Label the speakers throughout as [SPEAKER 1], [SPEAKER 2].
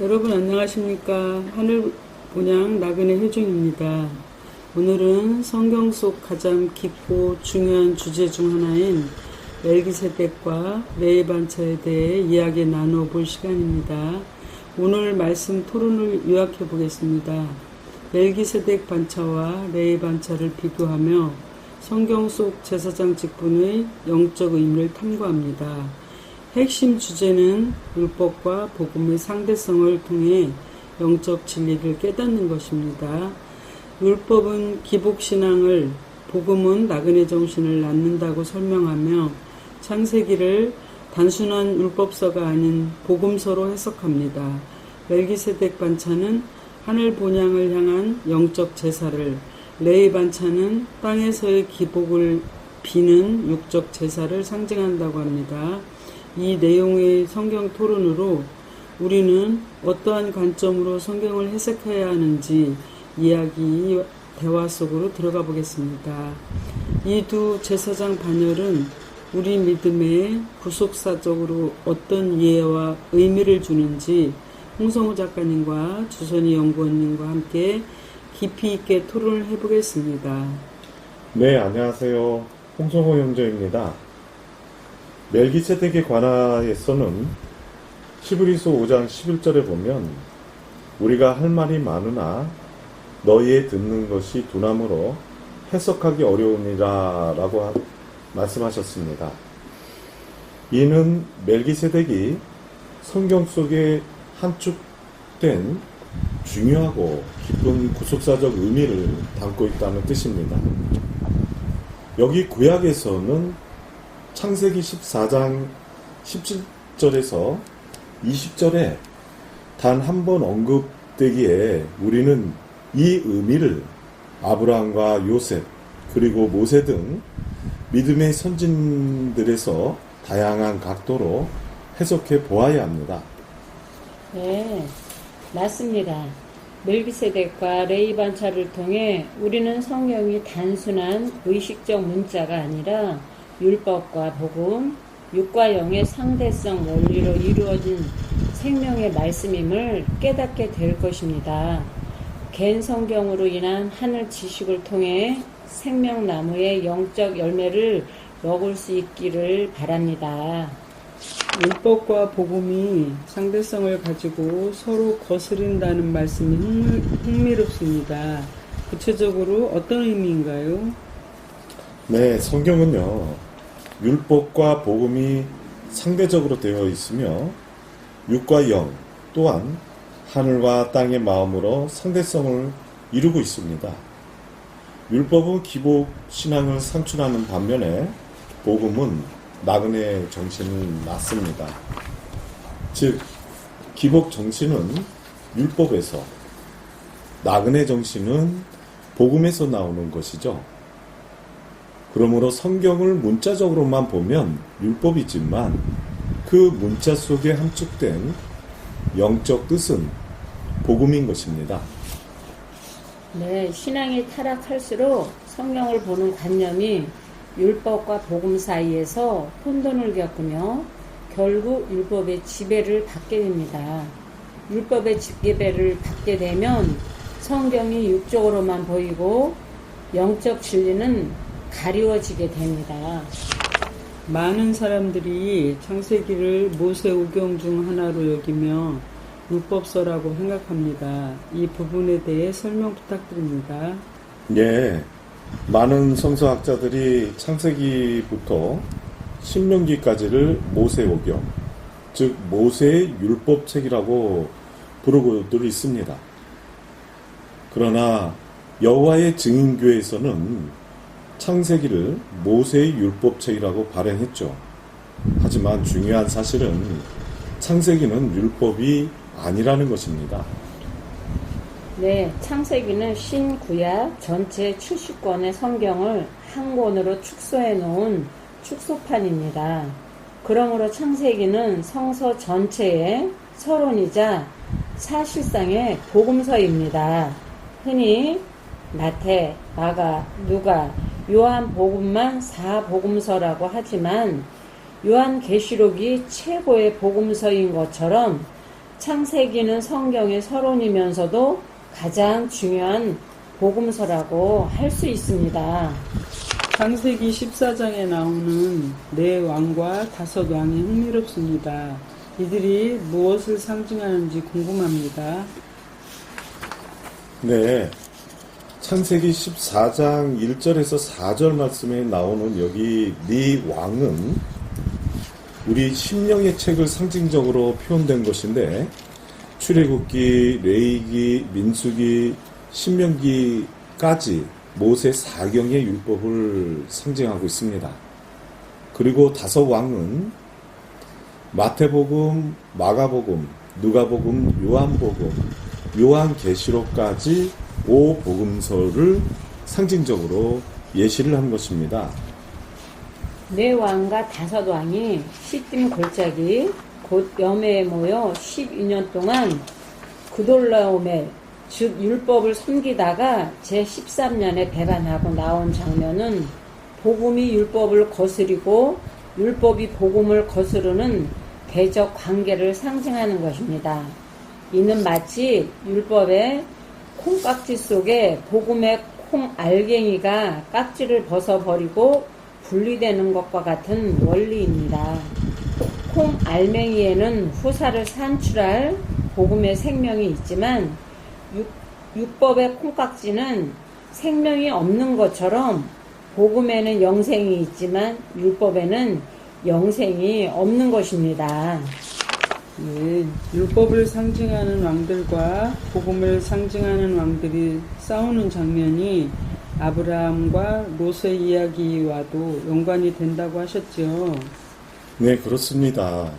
[SPEAKER 1] 여러분 안녕하십니까? 하늘 본향 나그네 효중입니다. 오늘은 성경 속 가장 깊고 중요한 주제 중 하나인 멜기세덱과 레위 반차에 대해 이야기 나누어 볼 시간입니다. 오늘 말씀 토론을 요약해 보겠습니다. 멜기세덱 반차와 레위 반차를 비교하며 성경 속 제사장 직분의 영적 의미를 탐구합니다. 핵심 주제는 율법과 복음의 상대성을 통해 영적 진리를 깨닫는 것입니다. 율법은 기복신앙을, 복음은 나그네 정신을 낳는다고 설명하며 창세기를 단순한 율법서가 아닌 복음서로 해석합니다. 멜기세덱 반차는 하늘 본향을 향한 영적 제사를, 레위 반차는 땅에서의 기복을 비는 육적 제사를 상징한다고 합니다. 이 내용의 성경 토론으로 우리는 어떠한 관점으로 성경을 해석해야 하는지 이야기, 대화 속으로 들어가 보겠습니다. 이 두 제사장 반열은 우리 믿음에 구속사적으로 어떤 이해와 의미를 주는지 홍성호 작가님과 주선희 연구원님과 함께 깊이 있게 토론을 해보겠습니다.
[SPEAKER 2] 네, 안녕하세요. 홍성호 형제입니다. 멜기세덱에 관하여서는 히브리서 5장 11절에 보면 우리가 할 말이 많으나 너희의 듣는 것이 둔함으로 해석하기 어려우니라 라고 말씀하셨습니다. 이는 멜기세덱이 성경 속에 함축된 중요하고 깊은 구속사적 의미를 담고 있다는 뜻입니다. 여기 구약에서는 창세기 14장 17절에서 20절에 단 한 번 언급되기에 우리는 이 의미를 아브라함과 요셉 그리고 모세 등 믿음의 선진들에서 다양한 각도로 해석해 보아야 합니다.
[SPEAKER 3] 네, 맞습니다. 멜기세덱과 레위 반차를 통해 우리는 성경이 단순한 의식적 문자가 아니라 율법과 복음, 육과 영의 상대성 원리로 이루어진 생명의 말씀임을 깨닫게 될 것입니다. 갠 성경으로 인한 하늘 지식을 통해 생명나무의 영적 열매를 먹을 수 있기를 바랍니다.
[SPEAKER 1] 율법과 복음이 상대성을 가지고 서로 거스른다는 말씀이 흥미롭습니다. 구체적으로 어떤 의미인가요?
[SPEAKER 2] 네, 성경은요, 율법과 복음이 상대적으로 되어 있으며 육과 영 또한 하늘과 땅의 마음으로 상대성을 이루고 있습니다. 율법은 기복 신앙을 상충하는 반면에 복음은 나그네 정신을 낳습니다. 즉 기복 정신은 율법에서, 나그네 정신은 복음에서 나오는 것이죠. 그러므로 성경을 문자적으로만 보면 율법이지만 그 문자 속에 함축된 영적 뜻은 복음인 것입니다.
[SPEAKER 3] 네, 신앙이 타락할수록 성경을 보는 관념이 율법과 복음 사이에서 혼돈을 겪으며 결국 율법의 지배를 받게 됩니다. 율법의 지배를 받게 되면 성경이 육적으로만 보이고 영적 진리는 가리워지게 됩니다.
[SPEAKER 1] 많은 사람들이 창세기를 모세오경 중 하나로 여기며 율법서라고 생각합니다. 이 부분에 대해 설명 부탁드립니다.
[SPEAKER 2] 예, 많은 성서학자들이 창세기부터 신명기까지를 모세오경, 즉 모세의 율법책이라고 부르고들 있습니다. 그러나 여호와의 증인교회에서는 창세기를 모세의 율법책이라고 발행했죠. 하지만 중요한 사실은 창세기는 율법이 아니라는 것입니다.
[SPEAKER 3] 네, 창세기는 신구약 전체 70권의 성경을 한 권으로 축소해 놓은 축소판입니다. 그러므로 창세기는 성서 전체의 서론이자 사실상의 복음서입니다. 흔히 마태, 마가, 누가, 요한복음만 4복음서라고 하지만 요한계시록이 최고의 복음서인 것처럼 창세기는 성경의 서론이면서도 가장 중요한 복음서라고 할 수 있습니다.
[SPEAKER 1] 창세기 14장에 나오는 네 왕과 다섯 왕이 흥미롭습니다. 이들이 무엇을 상징하는지 궁금합니다.
[SPEAKER 2] 네. 창세기 14장 1절에서 4절 말씀에 나오는 여기 네 왕은 우리 심령의 책을 상징적으로 표현된 것인데 출애굽기, 레위기, 민수기, 신명기까지 모세 4경의 율법을 상징하고 있습니다. 그리고 다섯 왕은 마태복음, 마가복음, 누가복음, 요한복음, 요한계시록까지 5복음서를 상징적으로 예시를 한 것입니다.
[SPEAKER 3] 네 왕과 다섯 왕이 시딤 골짜기 곧 여매에 모여 12년 동안 그돌라오멜 즉 율법을 섬기다가 제13년에 배반하고 나온 장면은 복음이 율법을 거스리고 율법이 복음을 거스르는 대적 관계를 상징하는 것입니다. 이는 마치 율법의 콩깍지 속에 복음의 콩알갱이가 깍지를 벗어버리고 분리되는 것과 같은 원리입니다. 콩알맹이에는 후사를 산출할 복음의 생명이 있지만 율법의 콩깍지는 생명이 없는 것처럼 복음에는 영생이 있지만 율법에는 영생이 없는 것입니다.
[SPEAKER 1] 네, 율법을 상징하는 왕들과 복음을 상징하는 왕들이 싸우는 장면이 아브라함과 롯의 이야기와도 연관이 된다고 하셨죠.
[SPEAKER 2] 네, 그렇습니다.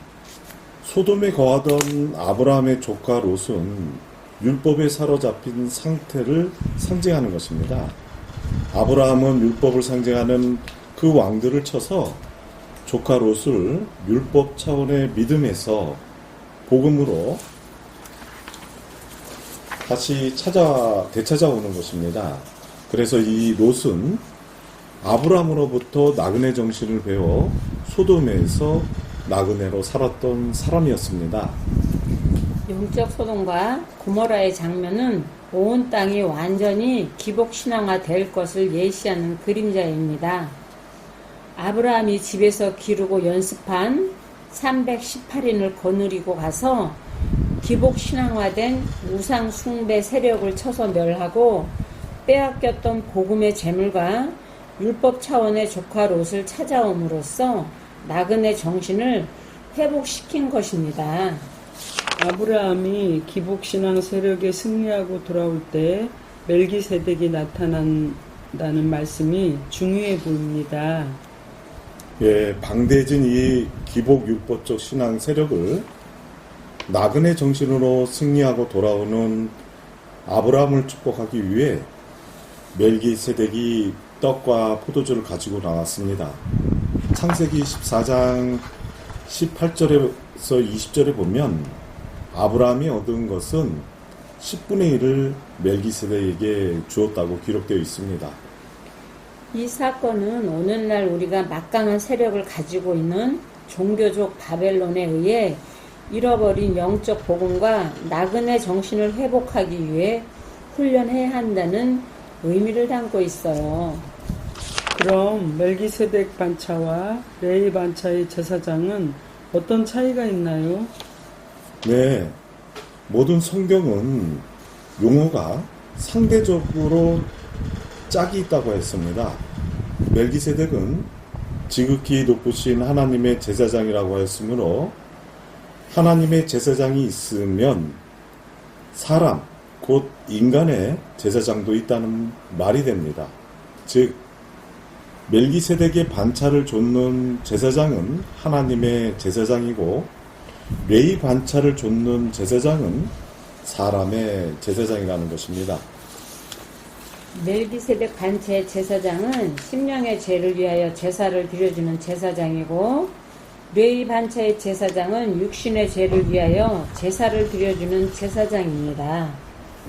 [SPEAKER 2] 소돔에 거하던 아브라함의 조카 롯은 율법에 사로잡힌 상태를 상징하는 것입니다. 아브라함은 율법을 상징하는 그 왕들을 쳐서 조카 롯을 율법 차원의 믿음에서 복음으로 다시 되찾아오는 것입니다. 그래서 이 롯은 아브라함으로부터 나그네 정신을 배워 소돔에서 나그네로 살았던 사람이었습니다.
[SPEAKER 3] 영적 소돔과 고모라의 장면은 온 땅이 완전히 기복신앙화 될 것을 예시하는 그림자입니다. 아브라함이 집에서 기르고 연습한 318인을 거느리고 가서 기복신앙화된 우상 숭배 세력을 쳐서 멸하고 빼앗겼던 복음의 재물과 율법 차원의 조카 롯을 찾아옴으로써 나그네 정신을 회복시킨 것입니다.
[SPEAKER 1] 아브라함이 기복신앙 세력에 승리하고 돌아올 때 멜기세덱이 나타난다는 말씀이 중요해 보입니다.
[SPEAKER 2] 예, 방대해진 이 기복율법적 신앙 세력을 나그네 정신으로 승리하고 돌아오는 아브라함을 축복하기 위해 멜기세덱이 떡과 포도주를 가지고 나왔습니다. 창세기 14장 18절에서 20절에 보면 아브라함이 얻은 것은 10분의 1을 멜기세덱에게 주었다고 기록되어 있습니다.
[SPEAKER 3] 이 사건은 오늘날 우리가 막강한 세력을 가지고 있는 종교적 바벨론에 의해 잃어버린 영적 복음과 나그네 정신을 회복하기 위해 훈련해야 한다는 의미를 담고 있어요.
[SPEAKER 1] 그럼 멜기세덱 반차와 레위 반차의 제사장은 어떤 차이가 있나요?
[SPEAKER 2] 네, 모든 성경은 용어가 상대적으로 짝이 있다고 했습니다. 멜기세덱은 지극히 높으신 하나님의 제사장이라고 했으므로 하나님의 제사장이 있으면 사람, 곧 인간의 제사장도 있다는 말이 됩니다. 즉 멜기세덱의 반차를 좇는 제사장은 하나님의 제사장이고 레위 반차를 좇는 제사장은 사람의 제사장이라는 것입니다.
[SPEAKER 3] 멜기세덱 반차의 제사장은 심령의 죄를 위하여 제사를 드려주는 제사장이고 레위 반차의 제사장은 육신의 죄를 위하여 제사를 드려주는 제사장입니다.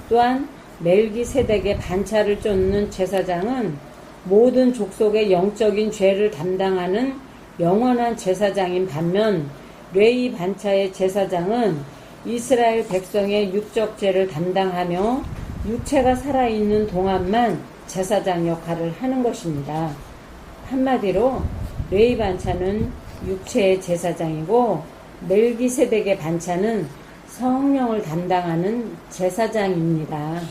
[SPEAKER 3] 또한 멜기세덱의 반차를 쫓는 제사장은 모든 족속의 영적인 죄를 담당하는 영원한 제사장인 반면 레위 반차의 제사장은 이스라엘 백성의 육적 죄를 담당하며 육체가 살아있는 동안만 제사장 역할을 하는 것입니다. 한마디로 레위 반차는 육체의 제사장이고 멜기세덱의 반차는 성령을 담당하는 제사장입니다.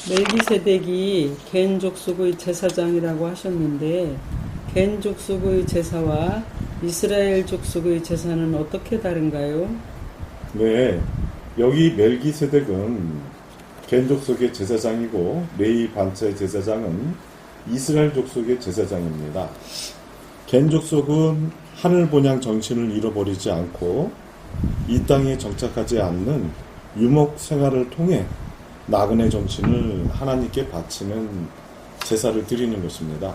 [SPEAKER 1] 멜기세덱이 겐 족속의 제사장이라고 하셨는데 겐 족속의 제사와 이스라엘 족속의 제사는 어떻게 다른가요?
[SPEAKER 2] 네, 여기 멜기세덱은 겐 족속의 제사장이고 레위 반차의 제사장은 이스라엘 족속의 제사장입니다. 겐 족속은 하늘 본향 정신을 잃어버리지 않고 이 땅에 정착하지 않는 유목 생활을 통해 나그네 정신을 하나님께 바치는 제사를 드리는 것입니다.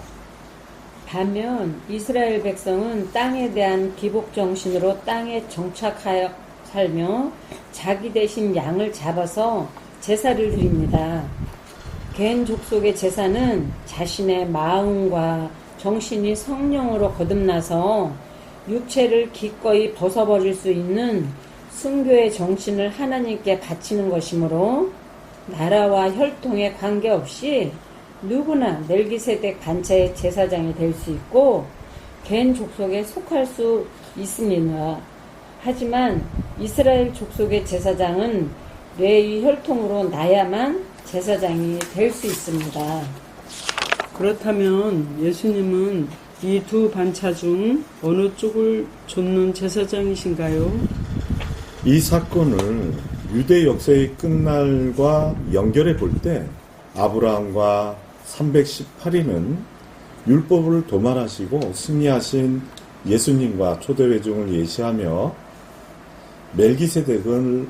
[SPEAKER 3] 반면 이스라엘 백성은 땅에 대한 기복 정신으로 땅에 정착하여 살며 자기 대신 양을 잡아서 제사를 드립니다. 겐 족속의 제사는 자신의 마음과 정신이 성령으로 거듭나서 육체를 기꺼이 벗어버릴 수 있는 순교의 정신을 하나님께 바치는 것이므로 나라와 혈통에 관계없이 누구나 멜기세덱 반차의 제사장이 될 수 있고 겐 족속에 속할 수 있습니다. 하지만 이스라엘 족속의 제사장은 레위 혈통으로 나야만 제사장이 될 수 있습니다.
[SPEAKER 1] 그렇다면 예수님은 이 두 반차 중 어느 쪽을 좇는 제사장이신가요?
[SPEAKER 2] 이 사건을 유대 역사의 끝날과 연결해 볼 때 아브라함과 318인은 율법을 도말하시고 승리하신 예수님과 초대회중을 예시하며 멜기세덱을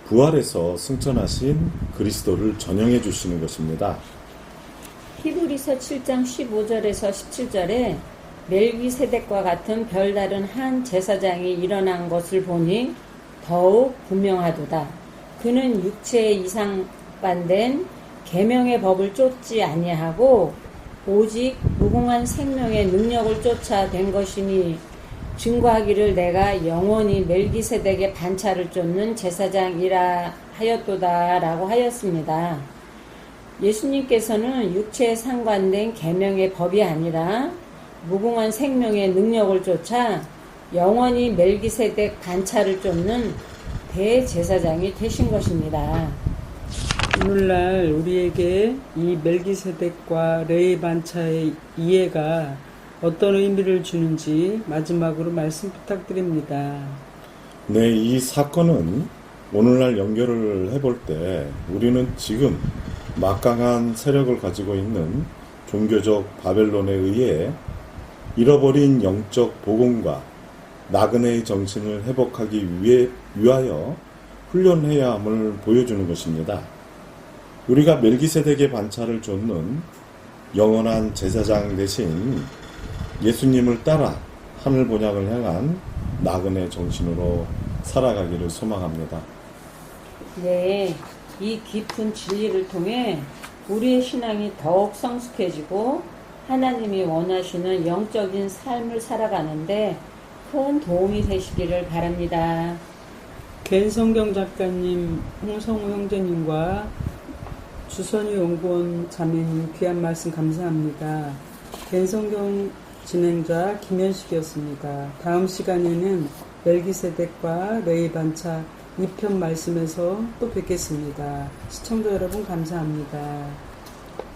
[SPEAKER 2] 부활해서 승천하신 그리스도를 전형해 주시는 것입니다.
[SPEAKER 3] 히브리서 7장 15절에서 17절에 멜기세덱과 같은 별다른 한 제사장이 일어난 것을 보니 더욱 분명하도다. 그는 육체에 이상반된 계명의 법을 쫓지 아니하고 오직 무궁한 생명의 능력을 쫓아 된 것이니 증거하기를 내가 영원히 멜기세덱의 반차를 쫓는 제사장이라 하였도다 라고 하였습니다. 예수님께서는 육체에 상관된 계명의 법이 아니라 무궁한 생명의 능력을 쫓아 영원히 멜기세덱 반차를 쫓는 대제사장이 되신 것입니다.
[SPEAKER 1] 오늘날 우리에게 이 멜기세덱과 레위 반차의 이해가 어떤 의미를 주는지 마지막으로 말씀 부탁드립니다.
[SPEAKER 2] 네, 이 사건은 오늘날 연결을 해볼 때 우리는 지금 막강한 세력을 가지고 있는 종교적 바벨론에 의해 잃어버린 영적 복음과 나그네의 정신을 회복하기 위하여 훈련해야 함을 보여주는 것입니다. 우리가 멜기세덱의 반차를 쫓는 영원한 제사장 대신 예수님을 따라 하늘 본향을 향한 나그네 정신으로 살아가기를 소망합니다.
[SPEAKER 3] 네, 이 깊은 진리를 통해 우리의 신앙이 더욱 성숙해지고 하나님이 원하시는 영적인 삶을 살아가는데 큰 도움이 되시기를 바랍니다.
[SPEAKER 1] 겐 성경 작가님, 홍성우 형제님과 주선희 연구원 자매님 귀한 말씀 감사합니다. 겐 성경 진행자 김현식이었습니다. 다음 시간에는 멜기세덱과 레위 반차 2편 말씀에서 또 뵙겠습니다. 시청자 여러분 감사합니다.